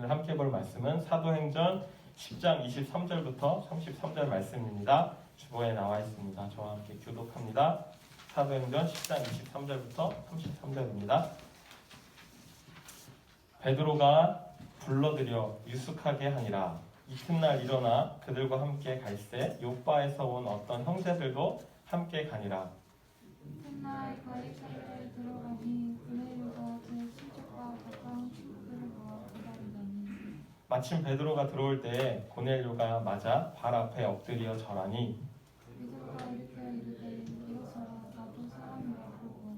오늘 함께 볼 말씀은 사도행전 10장 23절부터 33절 말씀입니다. 주보에 나와 있습니다. 저와 함께 교독합니다. 사도행전 10장 23절부터 33절입니다. 베드로가 불러들여 유숙하게 하니라. 이튿날 일어나 그들과 함께 갈새 요빠에서 온 어떤 형제들도 함께 가니라. 이튿날 바리새인에 들어가니 고넬료가 제 친척과 가까운 친구들을 모아 기다리더니 마침 베드로가 들어올 때에 고넬료가 맞아 발 앞에 엎드려 절하니 베드로가 이르되 일어서라 나도 사람이라 하고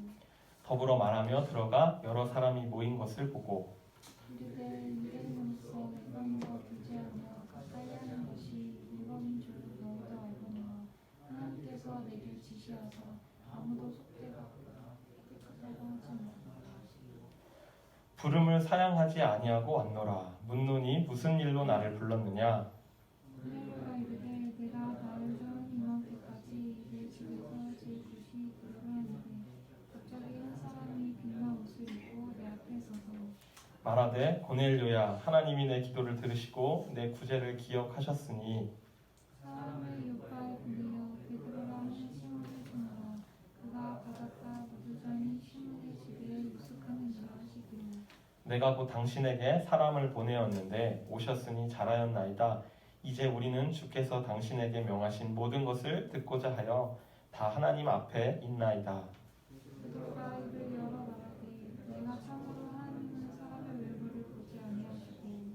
더불어 말하며 들어가 여러 사람이 모인 것을 보고 이르되 유대인으로서 이방인과 교제하며 가까이 하는 것이 율법인 줄 너희도 알거니와 하나님께서 내게 지시하사 아무도 속되고 깨끗하다고 하지 말라. 부름을 사양하지 아니하고 왔노라. 묻노니 무슨 일로 나를 불렀느냐. 고넬료가 이르되 내가 나를 준 이맘때까지 내 집에서 제 굿이 그러하는데 갑자기 한 사람이 빛난 옷을 입고 내 앞에 서서 말하되 고넬료야 하나님이 내 기도를 들으시고 내 구제를 기억하셨으니 사람을 요파에 보내어 베드로라는 시몬을 주노라. 그가 받았다 모두전이 시몬의 집에 유숙하느니라 하시기를 내가 곧 당신에게 사람을 보내었는데 오셨으니 잘하였나이다. 이제 우리는 주께서 당신에게 명하신 모든 것을 듣고자 하여 다 하나님 앞에 있나이다. 베드로가 입을 열어 말하되 내가 참으로 하나님은 사람의 외모를 보지 아니하시고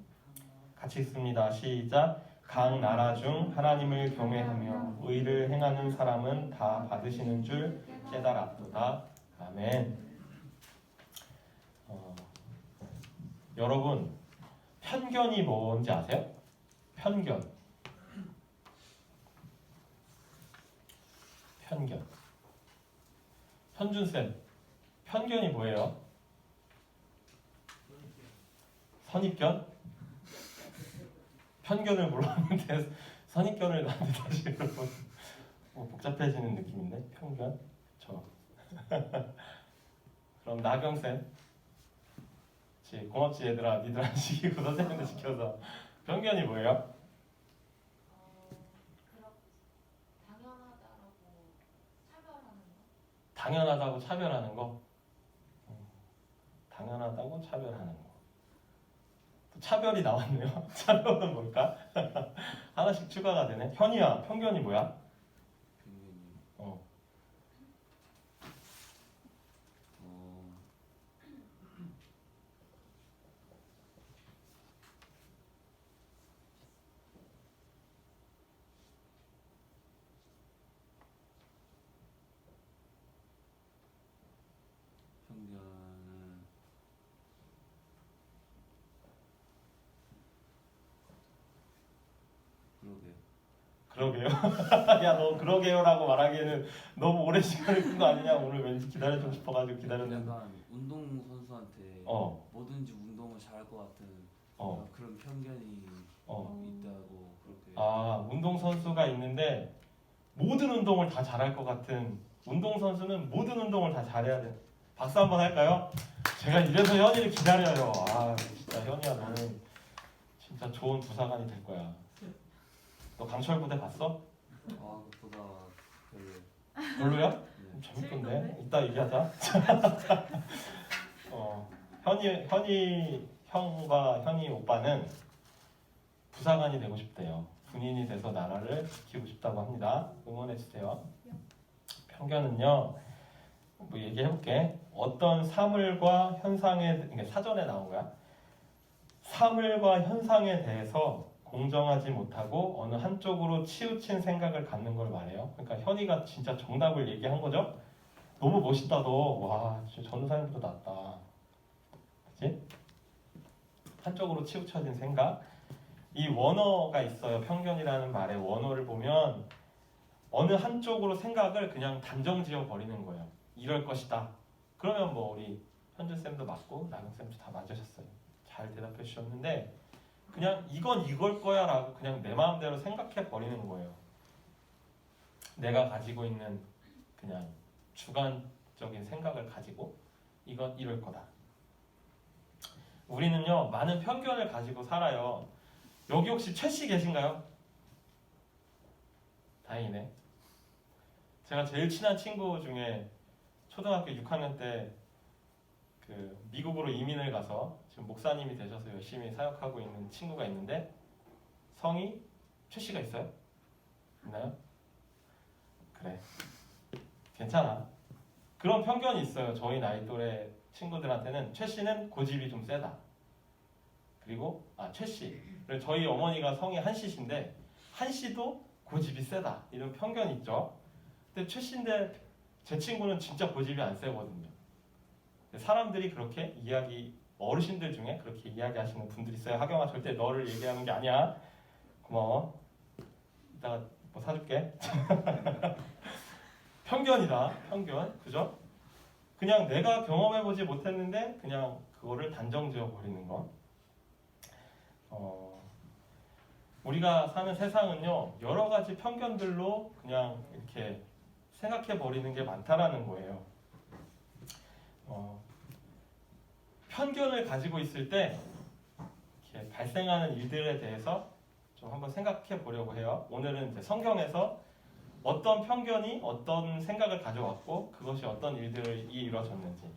같이 읽습니다. 시작. 각 나라 중 하나님을 경외하며 의를 행하는 사람은 다 받으시는 줄 깨달았도다. 아멘. 여러분 편견이 뭔지 아세요? 편견. 현준쌤, 편견이 뭐예요? 선입견? 편견을 몰랐는데 선입견을 나한테 다시 여러분 복잡해지는 느낌인데 편견? 그럼 나경쌤, 고맙지 얘들아, 니들 안 시키고 선생님들 시켜서. 편견이 뭐예요? 당연하다고 차별하는 거. 당연하다고 차별하는 거. 또 차별이 나왔네요. 차별은 뭘까? 하나씩 추가가 되네. 현이야, 편견이 뭐야? 편견은 그러게요. 야, 너 그러게요라고 말하기에는 너무 오랜 시간을 끈 거 아니냐? 오늘 왠지 기다려주고 싶어가지고 기다렸는데. 약간 운동 선수한테 뭐든지 운동을 잘할 것 같은 그런 편견이 있다고 그렇게. 아, 운동 선수가 있는데 모든 운동을 다 잘할 것 같은 운동 선수는 모든 운동을 다 잘해야 돼. 박수 한번 할까요? 제가 이래서 현이를 기다려요. 아, 진짜 현이야, 너는 진짜 좋은 부사관이 될 거야. 너 강철 부대 봤어? 그것보다 별로야? 네. 재밌던데. 이따 얘기하자. 현이 형과 현이 오빠는 부사관이 되고 싶대요. 군인이 돼서 나라를 지키고 싶다고 합니다. 응원해 주세요. 편견은요, 뭐 얘기해 볼게. 어떤 사물과 현상에, 그러니까 사전에 나온 거야. 사물과 현상에 대해서 공정하지 못하고 어느 한쪽으로 치우친 생각을 갖는 걸 말해요. 그러니까 현이가 진짜 정답을 얘기한 거죠. 너무 멋있다 너. 와, 진짜 전도사님보다 낫다. 그치? 한쪽으로 치우쳐진 생각. 이 원어가 있어요. 편견이라는 말의 원어를 보면 어느 한쪽으로 생각을 그냥 단정지어 버리는 거예요. 이럴 것이다. 그러면 뭐 우리 현준쌤도 맞고 나경쌤도 다 맞으셨어요. 잘 대답해 주셨는데 그냥 이건 이걸 거야 라고 그냥 내 마음대로 생각해 버리는 거예요. 내가 가지고 있는 그냥 주관적인 생각을 가지고 이건 이럴 거다. 우리는요 많은 편견을 가지고 살아요. 여기 혹시 최 씨 계신가요? 다행이네. 제가 제일 친한 친구 중에 초등학교 6학년 때 그 미국으로 이민을 가서 지금 목사님이 되셔서 열심히 사역하고 있는 친구가 있는데 성이 최 씨가 있어요? 있나요? 그래. 괜찮아. 그런 편견이 있어요. 저희 나이 또래 친구들한테는 최 씨는 고집이 좀 세다. 그리고 최 씨. 저희 어머니가 성이 한 씨신데 한 씨도 고집이 세다. 이런 편견이 있죠. 근데 최 씨인데 제 친구는 진짜 고집이 안 세거든요. 사람들이 그렇게 어르신들 중에 그렇게 이야기하시는 분들이 있어요. 하경아 절대 너를 얘기하는 게 아니야. 고마워. 이따가 뭐 사줄게. 편견이다. 편견. 그죠? 그냥 내가 경험해보지 못했는데 그냥 그거를 단정 지어버리는 거. 우리가 사는 세상은요 여러 가지 편견들로 그냥 이렇게 생각해버리는 게 많다라는 거예요. 편견을 가지고 있을 때 이렇게 발생하는 일들에 대해서 좀 한번 생각해 보려고 해요. 오늘은 이제 성경에서 어떤 편견이 어떤 생각을 가져왔고 그것이 어떤 일들이 이루어졌는지.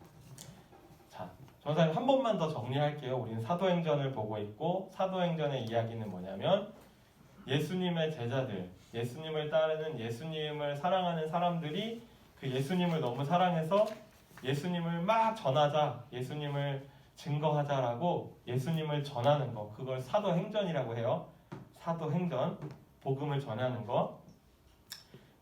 자, 전사님 한 번만 더 정리할게요. 우리는 사도행전을 보고 있고 사도행전의 이야기는 뭐냐면 예수님의 제자들, 예수님을 따르는 예수님을 사랑하는 사람들이 그 예수님을 너무 사랑해서 예수님을 막 전하자, 예수님을 증거하자라고 예수님을 전하는 거, 그걸 사도행전이라고 해요. 사도행전, 복음을 전하는 거.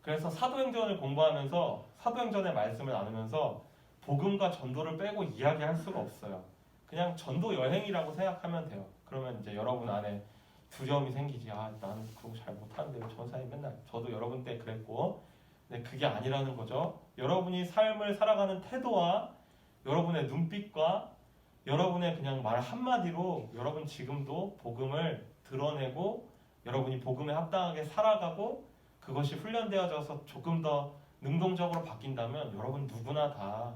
그래서 사도행전을 공부하면서 사도행전의 말씀을 나누면서 복음과 전도를 빼고 이야기할 수가 없어요. 그냥 전도 여행이라고 생각하면 돼요. 그러면 이제 여러분 안에 두려움이 생기지. 나는 그거 잘 못하는데 왜 전사님 맨날, 저도 여러분 때 그랬고. 근데 그게 아니라는 거죠. 여러분이 삶을 살아가는 태도와 여러분의 눈빛과 여러분의 그냥 말 한마디로 여러분 지금도 복음을 드러내고 여러분이 복음에 합당하게 살아가고 그것이 훈련되어져서 조금 더 능동적으로 바뀐다면 여러분 누구나 다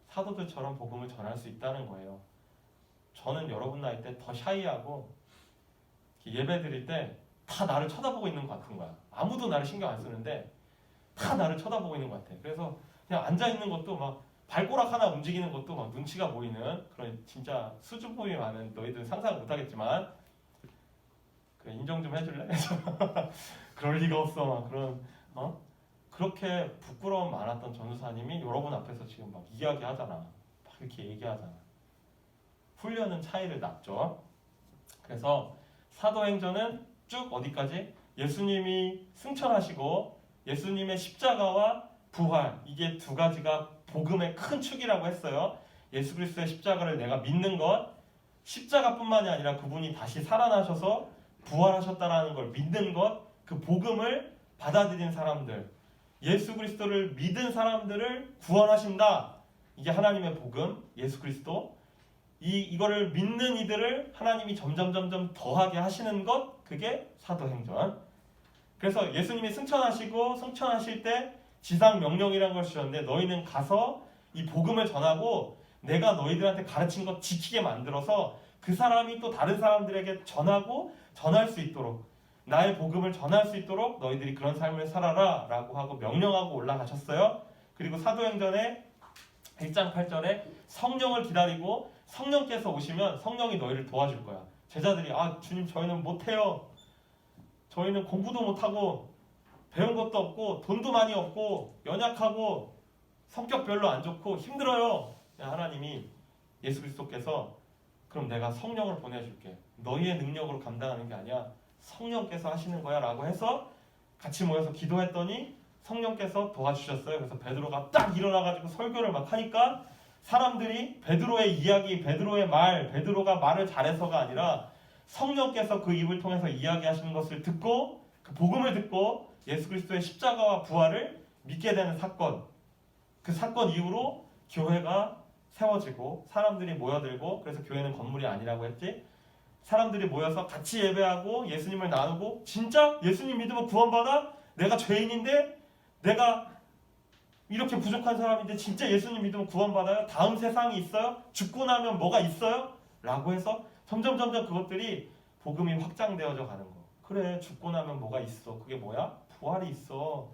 사도들처럼 복음을 전할 수 있다는 거예요. 저는 여러분 나이 때 더 샤이하고 예배 드릴 때 다 나를 쳐다보고 있는 것 같은 거야. 아무도 나를 신경 안 쓰는데 다 나를 쳐다보고 있는 것 같아. 그래서 그냥 앉아있는 것도 막 발가락 하나 움직이는 것도 막 눈치가 보이는 그런 진짜 수줍음이 많은, 너희들은 상상 못하겠지만 그래, 인정 좀 해줄래? 그럴 리가 없어. 막 그런 그렇게 부끄러움 많았던 전도사님이 여러분 앞에서 지금 막 이야기하잖아. 막 이렇게 얘기하잖아. 훈련은 차이를 낳죠. 그래서 사도행전은 쭉 어디까지? 예수님이 승천하시고 예수님의 십자가와 부활, 이게 두 가지가 복음의 큰 축이라고 했어요. 예수 그리스도의 십자가를 내가 믿는 것, 십자가뿐만이 아니라 그분이 다시 살아나셔서 부활하셨다라는 걸 믿는 것, 그 복음을 받아들인 사람들, 예수 그리스도를 믿은 사람들을 구원하신다. 이게 하나님의 복음, 예수 그리스도. 이거를 믿는 이들을 하나님이 점점 더하게 하시는 것, 그게 사도행전. 그래서 예수님이 승천하실 때 지상 명령이라는 걸 주셨는데 너희는 가서 이 복음을 전하고 내가 너희들한테 가르친 것 지키게 만들어서 그 사람이 또 다른 사람들에게 전하고 전할 수 있도록, 나의 복음을 전할 수 있도록 너희들이 그런 삶을 살아라 라고 하고 명령하고 올라가셨어요. 그리고 사도행전의 1장 8절에 성령을 기다리고 성령께서 오시면 성령이 너희를 도와줄 거야. 제자들이 주님 저희는 못해요. 저희는 공부도 못하고 배운 것도 없고 돈도 많이 없고 연약하고 성격 별로 안 좋고 힘들어요. 하나님이 예수 그리스도께서 그럼 내가 성령을 보내줄게. 너희의 능력으로 감당하는 게 아니야. 성령께서 하시는 거야 라고 해서 같이 모여서 기도했더니 성령께서 도와주셨어요. 그래서 베드로가 딱 일어나가지고 설교를 막 하니까 사람들이 베드로의 이야기, 베드로의 말, 베드로가 말을 잘해서가 아니라 성령께서 그 입을 통해서 이야기하시는 것을 듣고 그 복음을 듣고 예수 그리스도의 십자가와 부활을 믿게 되는 사건, 그 사건 이후로 교회가 세워지고 사람들이 모여들고, 그래서 교회는 건물이 아니라고 했지, 사람들이 모여서 같이 예배하고 예수님을 나누고, 진짜 예수님 믿으면 구원받아? 내가 죄인인데, 내가 이렇게 부족한 사람인데 진짜 예수님 믿으면 구원받아요? 다음 세상이 있어요? 죽고 나면 뭐가 있어요? 라고 해서 점점 그것들이 복음이 확장되어져 가는 거. 그래, 죽고 나면 뭐가 있어? 그게 뭐야? 부활이 있어.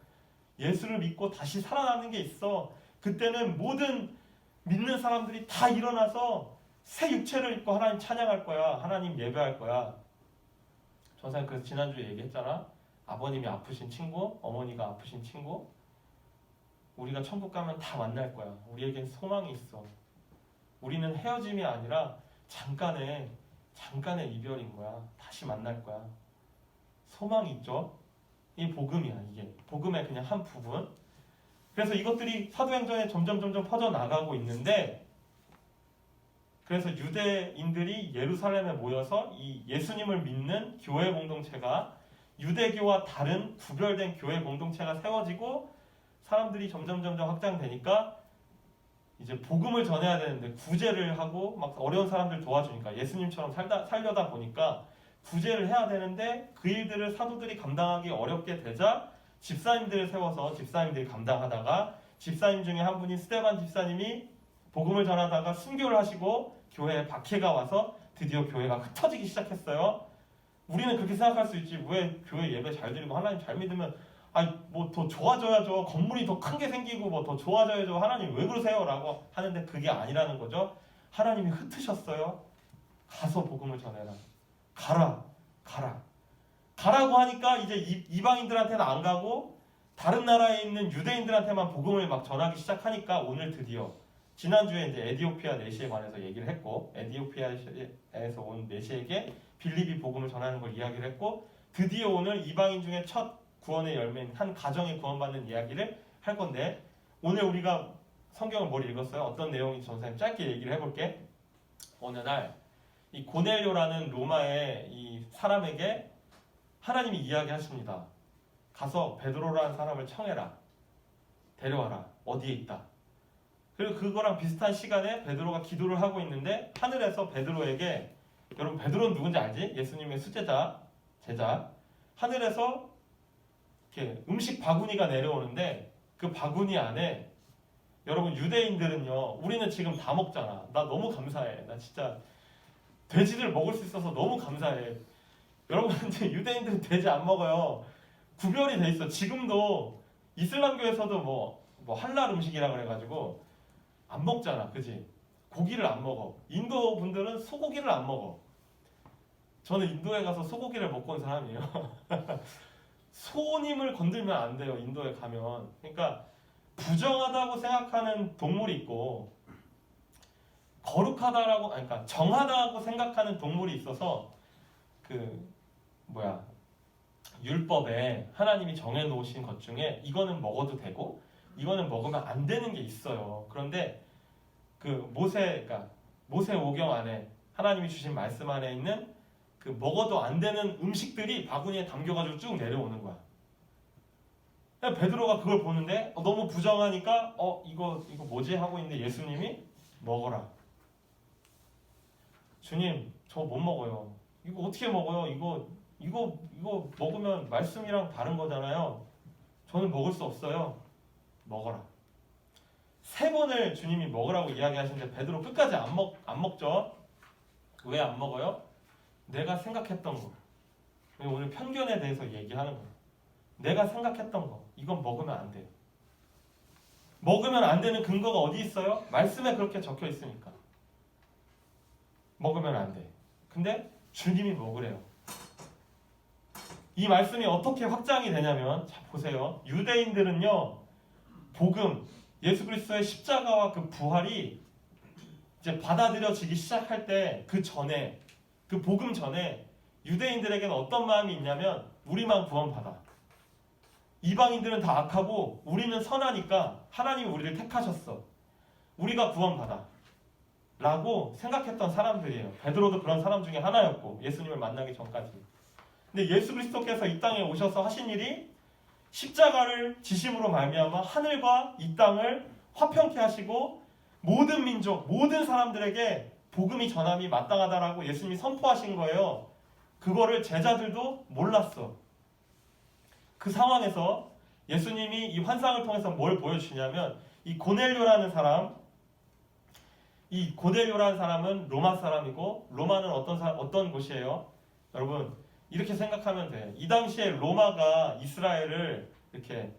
예수를 믿고 다시 살아나는 게 있어. 그때는 모든 믿는 사람들이 다 일어나서 새 육체를 입고 하나님 찬양할 거야. 하나님 예배할 거야. 전사님 그래서 지난주에 얘기했잖아. 아버님이 아프신 친구, 어머니가 아프신 친구, 우리가 천국 가면 다 만날 거야. 우리에겐 소망이 있어. 우리는 헤어짐이 아니라 잠깐의 이별인 거야. 다시 만날 거야. 소망이 있죠. 이 복음이야. 이게 복음의 그냥 한 부분. 그래서 이것들이 사도행전에 점점 퍼져나가고 있는데, 그래서 유대인들이 예루살렘에 모여서 이 예수님을 믿는 교회 공동체가 유대교와 다른 구별된 교회 공동체가 세워지고 사람들이 점점 확장되니까 이제 복음을 전해야 되는데 구제를 하고 막 어려운 사람들 도와주니까 예수님처럼 살려다 보니까 구제를 해야 되는데 그 일들을 사도들이 감당하기 어렵게 되자 집사님들을 세워서 집사님들이 감당하다가 집사님 중에 한 분인 스데반 집사님이 복음을 전하다가 순교를 하시고 교회에 박해가 와서 드디어 교회가 흩어지기 시작했어요. 우리는 그렇게 생각할 수 있지. 왜 교회 예배 잘 드리고 하나님 잘 믿으면 뭐 더 좋아져야죠. 건물이 더 큰 게 생기고 뭐 더 좋아져야죠. 하나님 왜 그러세요? 라고 하는데 그게 아니라는 거죠. 하나님이 흩으셨어요. 가서 복음을 전해라. 가라고 하니까 이제 이방인들한테는 안 가고 다른 나라에 있는 유대인들한테만 복음을 막 전하기 시작하니까 오늘 드디어 지난주에 이제 에디오피아 내시에 관해서 얘기를 했고 에디오피아에서 온 내시에게 빌립이 복음을 전하는 걸 이야기를 했고 드디어 오늘 이방인 중에 첫 구원의 열매인 한 가정이 구원받는 이야기를 할 건데 오늘 우리가 성경을 뭘 읽었어요? 어떤 내용인지 전사님 짧게 얘기를 해볼게. 어느 날 이 고넬료라는 로마의 이 사람에게 하나님이 이야기하십니다. 가서 베드로라는 사람을 청해라. 데려와라. 어디에 있다. 그리고 그거랑 비슷한 시간에 베드로가 기도를 하고 있는데 하늘에서 베드로에게, 여러분 베드로는 누군지 알지? 예수님의 수제자, 제자. 하늘에서 이렇게 음식 바구니가 내려오는데 그 바구니 안에, 여러분 유대인들은요, 우리는 지금 다 먹잖아. 나 너무 감사해. 나 진짜 돼지를 먹을 수 있어서 너무 감사해. 여러분들 유대인들은 돼지 안 먹어요. 구별이 돼 있어. 지금도 이슬람교에서도 뭐 할랄 음식이라 그래가지고 안 먹잖아, 그지? 고기를 안 먹어. 인도 분들은 소고기를 안 먹어. 저는 인도에 가서 소고기를 먹고 온 사람이에요. 소님을 건들면 안 돼요, 인도에 가면. 그러니까 부정하다고 생각하는 동물이 있고 거룩하다라고, 그러니까 정하다고 생각하는 동물이 있어서 율법에 하나님이 정해놓으신 것 중에 이거는 먹어도 되고 이거는 먹으면 안 되는 게 있어요. 그런데 그러니까 모세오경 안에 하나님이 주신 말씀 안에 있는 그 먹어도 안 되는 음식들이 바구니에 담겨가지고 쭉 내려오는 거야. 베드로가 그걸 보는데 너무 부정하니까 이거 뭐지? 하고 있는데 예수님이 먹어라. 주님, 저 못 먹어요. 이거 어떻게 먹어요? 이거 먹으면 말씀이랑 다른 거잖아요. 저는 먹을 수 없어요. 먹어라. 3번을 주님이 먹으라고 이야기하시는데 베드로 끝까지 안 먹죠. 왜 안 먹어요? 내가 생각했던 거. 오늘 편견에 대해서 얘기하는 거예요. 내가 생각했던 거. 이건 먹으면 안 돼요. 먹으면 안 되는 근거가 어디 있어요? 말씀에 그렇게 적혀 있으니까. 먹으면 안 돼. 근데 주님이 먹으래요. 이 말씀이 어떻게 확장이 되냐면, 자 보세요. 유대인들은요, 복음, 예수 그리스도의 십자가와 그 부활이 이제 받아들여지기 시작할 때 그 전에, 그 복음 전에 유대인들에게는 어떤 마음이 있냐면 우리만 구원받아. 이방인들은 다 악하고 우리는 선하니까 하나님이 우리를 택하셨어. 우리가 구원받아. 라고 생각했던 사람들이에요. 베드로도 그런 사람 중에 하나였고 예수님을 만나기 전까지. 근데 예수 그리스도께서 이 땅에 오셔서 하신 일이 십자가를 지심으로 말미암아 하늘과 이 땅을 화평케 하시고 모든 민족, 모든 사람들에게 복음이 전함이 마땅하다라고 예수님이 선포하신 거예요. 그거를 제자들도 몰랐어. 그 상황에서 예수님이 이 환상을 통해서 뭘 보여주시냐면 이 고넬료라는 사람, 이 고넬료라는 사람은 로마 사람이고 로마는 어떤 곳이에요? 여러분 이렇게 생각하면 돼. 이 당시에 로마가 이스라엘을 이렇게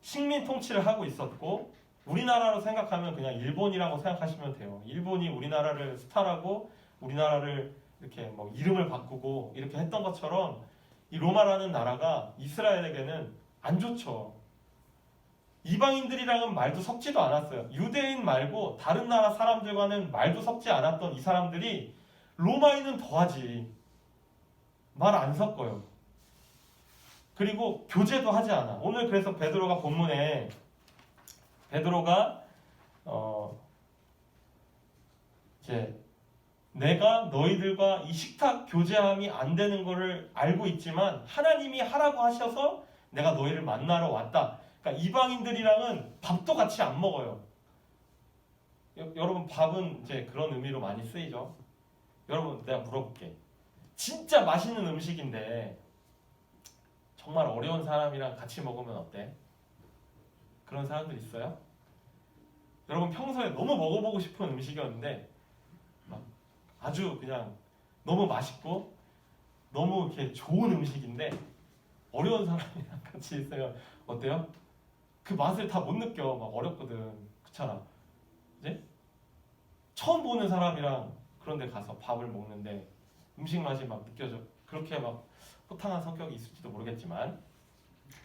식민 통치를 하고 있었고 우리나라로 생각하면 그냥 일본이라고 생각하시면 돼요. 일본이 우리나라를 수탈하고 우리나라를 이렇게 뭐 이름을 바꾸고 이렇게 했던 것처럼 이 로마라는 나라가 이스라엘에게는 안 좋죠. 이방인들이랑은 말도 섞지도 않았어요. 유대인 말고 다른 나라 사람들과는 말도 섞지 않았던 이 사람들이 로마인은 더하지. 말 안 섞어요. 그리고 교제도 하지 않아. 오늘 그래서 베드로가 본문에 베드로가 이제 내가 너희들과 이 식탁 교제함이 안 되는 것을 알고 있지만 하나님이 하라고 하셔서 내가 너희를 만나러 왔다. 그러니까 이방인들이랑은 밥도 같이 안 먹어요. 여러분 밥은 이제 그런 의미로 많이 쓰이죠. 여러분 내가 물어볼게. 진짜 맛있는 음식인데 정말 어려운 사람이랑 같이 먹으면 어때? 그런 사람들 있어요? 여러분 평소에 너무 먹어보고 싶은 음식이었는데 막 아주 그냥 너무 맛있고 너무 이렇게 좋은 음식인데 어려운 사람이랑 같이 있으면 어때요? 그 맛을 다 못 느껴. 막 어렵거든. 그렇잖아. 이제 처음 보는 사람이랑 그런 데 가서 밥을 먹는데 음식 맛이 막 느껴져. 그렇게 막 호탕한 성격이 있을지도 모르겠지만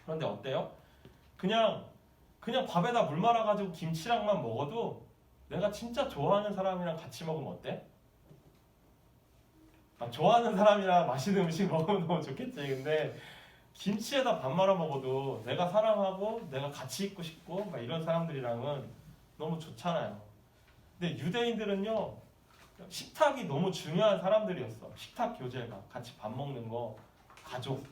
그런데 어때요? 그냥 밥에다 물 말아가지고 김치랑만 먹어도 내가 진짜 좋아하는 사람이랑 같이 먹으면 어때? 좋아하는 사람이랑 맛있는 음식 먹으면 너무 좋겠지. 근데 김치에다 밥 말아 먹어도 내가 사랑하고 내가 같이 있고 싶고 막 이런 사람들이랑은 너무 좋잖아요. 근데 유대인들은요 식탁이 너무 중요한 사람들이었어. 식탁 교제가 같이 밥 먹는 거 가족.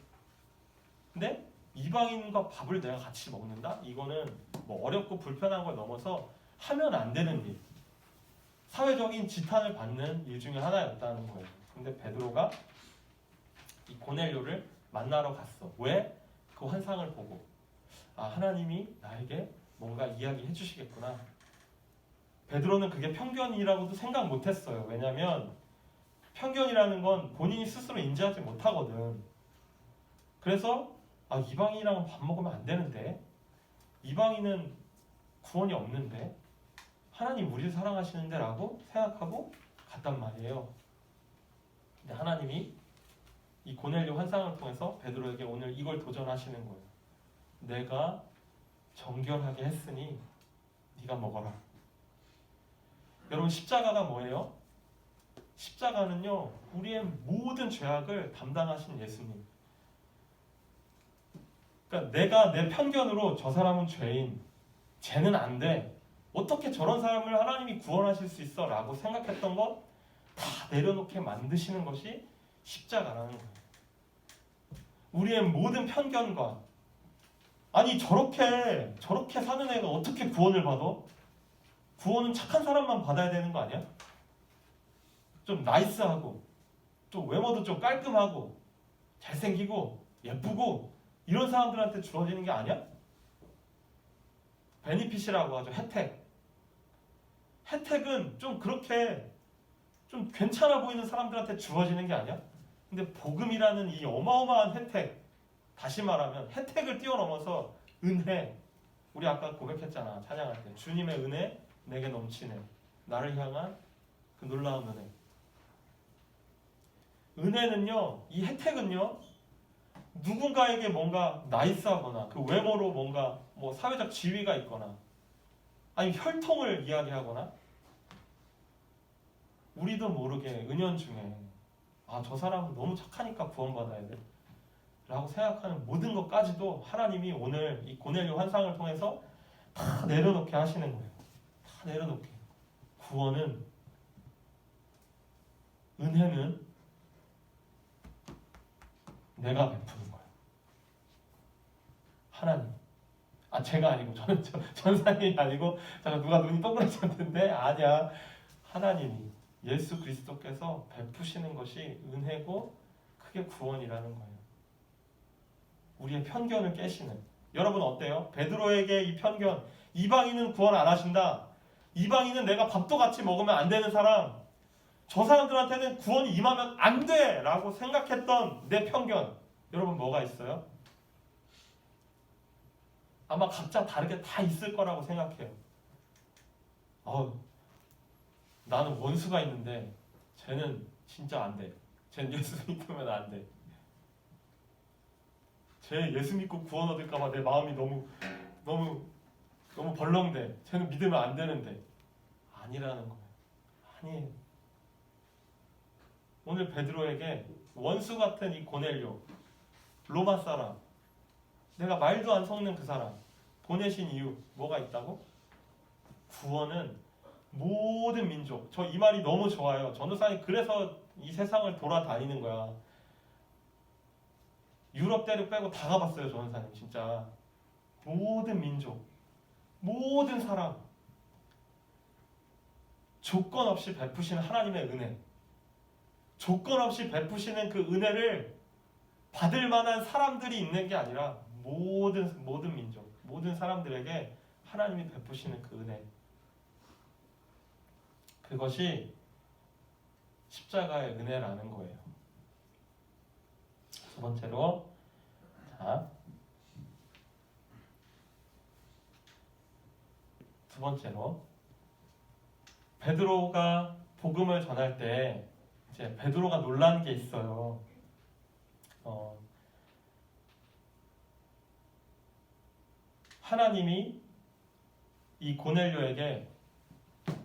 근데 이방인과 밥을 내가 같이 먹는다? 이거는 뭐 어렵고 불편한 걸 넘어서 하면 안 되는 일. 사회적인 지탄을 받는 일 중에 하나였다는 거예요. 근데 베드로가 이 고넬료를 만나러 갔어. 왜? 그 환상을 보고 하나님이 나에게 뭔가 이야기해 주시겠구나. 베드로는 그게 편견이라고도 생각 못했어요. 왜냐하면 편견이라는 건 본인이 스스로 인지하지 못하거든. 그래서 이방인이랑 밥 먹으면 안 되는데 이방인은 구원이 없는데 하나님 우리를 사랑하시는데 라고 생각하고 갔단 말이에요. 근데 하나님이 이 고넬료 환상을 통해서 베드로에게 오늘 이걸 도전하시는 거예요. 내가 정결하게 했으니 네가 먹어라. 여러분 십자가가 뭐예요? 십자가는요 우리의 모든 죄악을 담당하신 예수님. 그러니까 내가 내 편견으로 저 사람은 죄인, 쟤는 안 돼, 어떻게 저런 사람을 하나님이 구원하실 수 있어 라고 생각했던 것 다 내려놓게 만드시는 것이 십자가라는 거예요. 우리의 모든 편견과 아니 저렇게 사는 애가 어떻게 구원을 받아? 구원은 착한 사람만 받아야 되는 거 아니야? 좀 나이스하고 좀 외모도 좀 깔끔하고 잘생기고 예쁘고 이런 사람들한테 주어지는 게 아니야? 베니핏이라고 하죠. 혜택은 좀 그렇게 좀 괜찮아 보이는 사람들한테 주어지는 게 아니야? 근데 복음이라는 이 어마어마한 혜택, 다시 말하면 혜택을 뛰어넘어서 은혜, 우리 아까 고백했잖아 찬양할 때 주님의 은혜 내게 넘치네. 나를 향한 그 놀라운 은혜. 은혜는요, 이 혜택은요 누군가에게 뭔가 나이스하거나 그 외모로 뭔가 뭐 사회적 지위가 있거나 아니 혈통을 이야기하거나 우리도 모르게 은연중에 저 사람은 너무 착하니까 구원받아야 돼 라고 생각하는 모든 것까지도 하나님이 오늘 이 고넬료 환상을 통해서 다 내려놓게 하시는 거예요. 다 내려놓게. 구원은, 은혜는 내가 베푸는 거예요. 하나님. 제가 아니고 저는 전사님이 아니고 잠깐 누가 눈이 동그라졌는데 아니야. 하나님이 예수 그리스도께서 베푸시는 것이 은혜고 그게 구원이라는 거예요. 우리의 편견을 깨시는. 여러분 어때요? 베드로에게 이 편견, 이방인은 구원 안 하신다. 이방인은 내가 밥도 같이 먹으면 안 되는 사람, 저 사람들한테는 구원이 임하면 안 돼! 라고 생각했던 내 편견, 여러분 뭐가 있어요? 아마 각자 다르게 다 있을 거라고 생각해요. 나는 원수가 있는데 쟤는 진짜 안 돼. 쟤는 예수 믿으면 안 돼. 쟤 예수 믿고 구원 얻을까봐 내 마음이 너무 벌렁대. 쟤는 믿으면 안 되는데. 아니라는 거예요. 아니에요. 오늘 베드로에게 원수 같은 이 고넬료, 로마 사람, 내가 말도 안 섞는 그 사람 보내신 이유 뭐가 있다고? 구원은 모든 민족. 저 이 말이 너무 좋아요. 전도사님 그래서 이 세상을 돌아다니는 거야. 유럽 대륙 빼고 다 가봤어요. 전도사님 진짜. 모든 민족, 모든 사람, 조건 없이 베푸시는 하나님의 은혜, 조건 없이 베푸시는 그 은혜를 받을 만한 사람들이 있는 게 아니라 모든 민족, 모든 사람들에게 하나님이 베푸시는 그 은혜, 그것이 십자가의 은혜라는 거예요. 두 번째로, 두 번째로 베드로가 복음을 전할 때 이제 베드로가 놀란 게 있어요. 하나님이 이 고넬료에게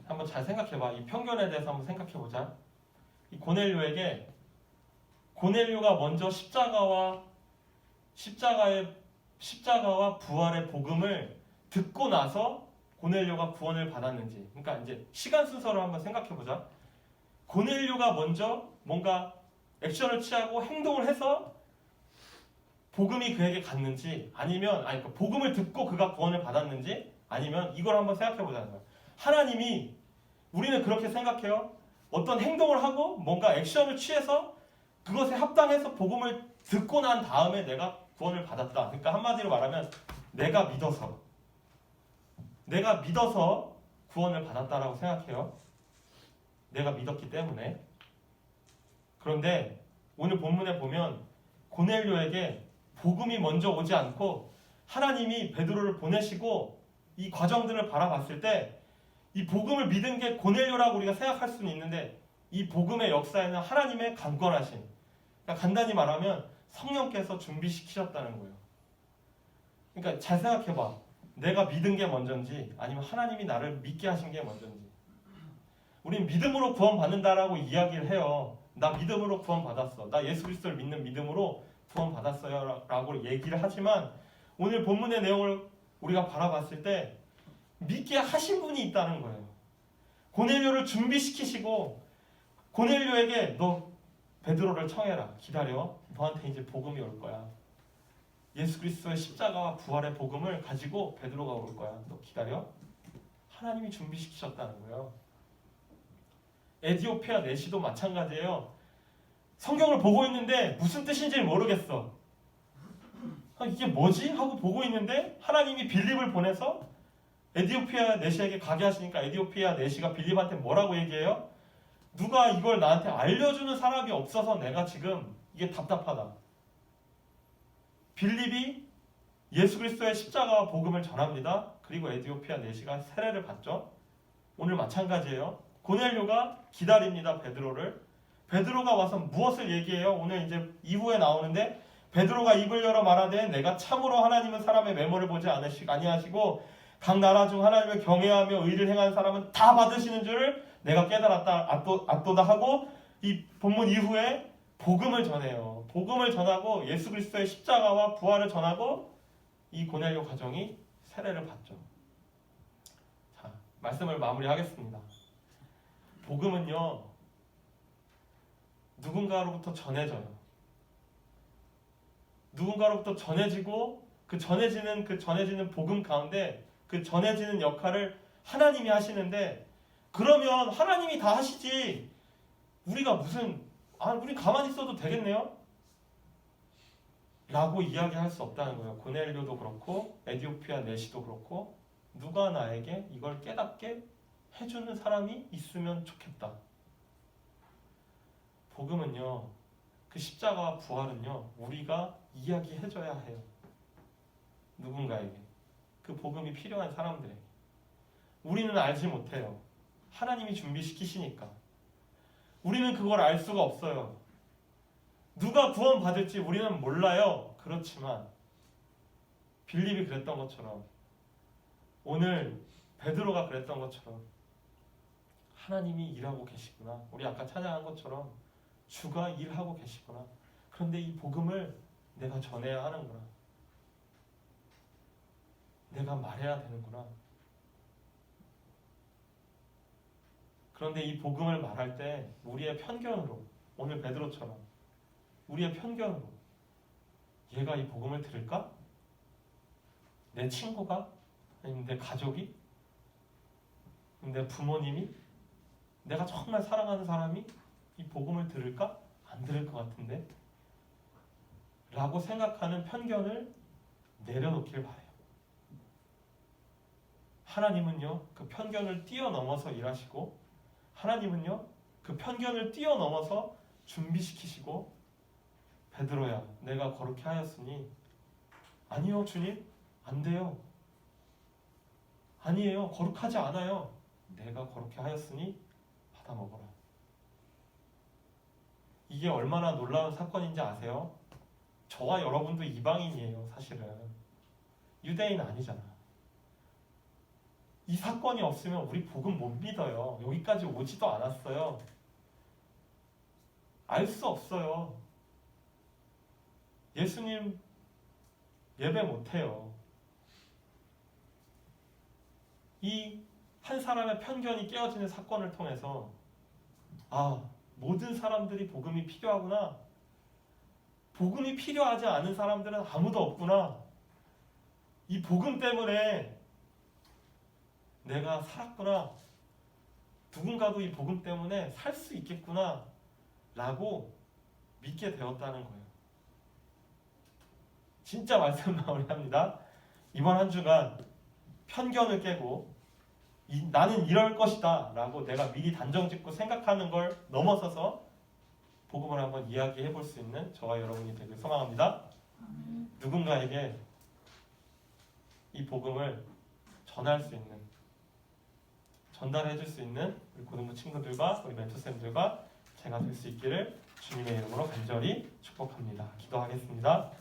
한번 잘 생각해봐. 이 편견에 대해서 한번 생각해보자. 이 고넬료가 먼저 십자가와 부활의 복음을 듣고 나서 고넬료가 구원을 받았는지, 그러니까 이제 시간 순서를 한번 생각해보자. 고넬료가 먼저 뭔가 액션을 취하고 행동을 해서 복음이 그에게 갔는지, 아니면 그러니까 복음을 듣고 그가 구원을 받았는지, 아니면 이걸 한번 생각해보자는 거야. 하나님이, 우리는 그렇게 생각해요. 어떤 행동을 하고 뭔가 액션을 취해서 그것에 합당해서 복음을 듣고 난 다음에 내가 구원을 받았다. 그러니까 한마디로 말하면 내가 믿어서 구원을 받았다라고 생각해요. 내가 믿었기 때문에. 그런데 오늘 본문에 보면 고넬료에게 복음이 먼저 오지 않고 하나님이 베드로를 보내시고 이 과정들을 바라봤을 때 이 복음을 믿은 게 고넬료라고 우리가 생각할 수는 있는데, 이 복음의 역사에는 하나님의 강권하심, 그러니까 간단히 말하면 성령께서 준비시키셨다는 거예요. 그러니까 잘 생각해봐. 내가 믿은 게 먼저인지 아니면 하나님이 나를 믿게 하신 게 먼저인지. 우린 믿음으로 구원받는다라고 이야기를 해요. 나 믿음으로 구원받았어. 나 예수 그리스도를 믿는 믿음으로 구원받았어요 라고 얘기를 하지만, 오늘 본문의 내용을 우리가 바라봤을 때 믿게 하신 분이 있다는 거예요. 고넬료를 준비시키시고 고넬료에게 너 베드로를 청해라. 기다려. 너한테 이제 복음이 올 거야. 예수 그리스도의 십자가와 부활의 복음을 가지고 베드로가 올 거야. 너 기다려. 하나님이 준비시키셨다는 거예요. 에디오피아 내시도 마찬가지예요. 성경을 보고 있는데 무슨 뜻인지 모르겠어. 이게 뭐지? 하고 보고 있는데 하나님이 빌립을 보내서 에디오피아 내시에게 가게 하시니까 에디오피아 내시가 빌립한테 뭐라고 얘기해요? 누가 이걸 나한테 알려주는 사람이 없어서 내가 지금 이게 답답하다. 빌립이 예수 그리스도의 십자가와 복음을 전합니다. 그리고 에디오피아 내시가 세례를 받죠. 오늘 마찬가지예요. 고넬료가 기다립니다. 베드로를. 베드로가 와서 무엇을 얘기해요? 오늘 이제 이후에 나오는데, 베드로가 입을 열어 말하되 내가 참으로 하나님은 사람의 외모를 보지 아니하시고 각 나라 중 하나님을 경외하며 의를 행하는 사람은 다 받으시는 줄을 내가 깨달았다. 압도다 하고 이 본문 이후에 복음을 전해요. 복음을 전하고 예수 그리스도의 십자가와 부활을 전하고 이 고넬료 가정이 세례를 받죠. 자, 말씀을 마무리하겠습니다. 복음은요, 누군가로부터 전해져요. 누군가로부터 전해지고 그 전해지는 복음 가운데 그 전해지는 역할을 하나님이 하시는데, 그러면 하나님이 다 하시지 우리가 우리 가만히 있어도 되겠네요? 라고 이야기할 수 없다는 거예요. 고넬료도 그렇고 에디오피아 내시도 그렇고 누가 나에게 이걸 깨닫게 해주는 사람이 있으면 좋겠다. 복음은요, 그 십자가와 부활은요, 우리가 이야기해줘야 해요. 누군가에게. 그 복음이 필요한 사람들에게. 우리는 알지 못해요. 하나님이 준비시키시니까. 우리는 그걸 알 수가 없어요. 누가 구원받을지 우리는 몰라요. 그렇지만 빌립이 그랬던 것처럼, 오늘 베드로가 그랬던 것처럼 하나님이 일하고 계시구나. 우리 아까 찬양한 것처럼 주가 일하고 계시구나. 그런데 이 복음을 내가 전해야 하는구나. 내가 말해야 되는구나. 그런데 이 복음을 말할 때 우리의 편견으로, 오늘 베드로처럼 우리의 편견으로, 얘가 이 복음을 들을까? 내 친구가? 아니면 내 가족이? 내 부모님이? 내가 정말 사랑하는 사람이 이 복음을 들을까? 안 들을 것 같은데? 라고 생각하는 편견을 내려놓길 바래요. 하나님은요, 그 편견을 뛰어넘어서 일하시고, 하나님은요, 그 편견을 뛰어넘어서 준비시키시고, 베드로야, 내가 거룩해 하였으니, 아니요 주님, 안 돼요. 아니에요, 거룩하지 않아요. 내가 거룩해 하였으니 받아 먹어라. 이게 얼마나 놀라운 사건인지 아세요? 저와 여러분도 이방인이에요. 사실은 유대인 아니잖아. 이 사건이 없으면 우리 복음 못 믿어요. 여기까지 오지도 않았어요. 알 수 없어요. 예수님 예배 못해요. 이 한 사람의 편견이 깨어지는 사건을 통해서, 아, 모든 사람들이 복음이 필요하구나. 복음이 필요하지 않은 사람들은 아무도 없구나. 이 복음 때문에 내가 살았구나. 누군가도 이 복음 때문에 살 수 있겠구나 라고 믿게 되었다는 거예요. 진짜 말씀 마무리합니다. 이번 한 주간 편견을 깨고 나는 이럴 것이다 라고 내가 미리 단정짓고 생각하는 걸 넘어서서 복음을 한번 이야기해 볼 수 있는 저와 여러분이 되길 소망합니다. 누군가에게 이 복음을 전할 수 있는, 전달해 줄 수 있는 우리 고등부 친구들과 우리 멘토쌤들과 제가 될 수 있기를 주님의 이름으로 간절히 축복합니다. 기도하겠습니다.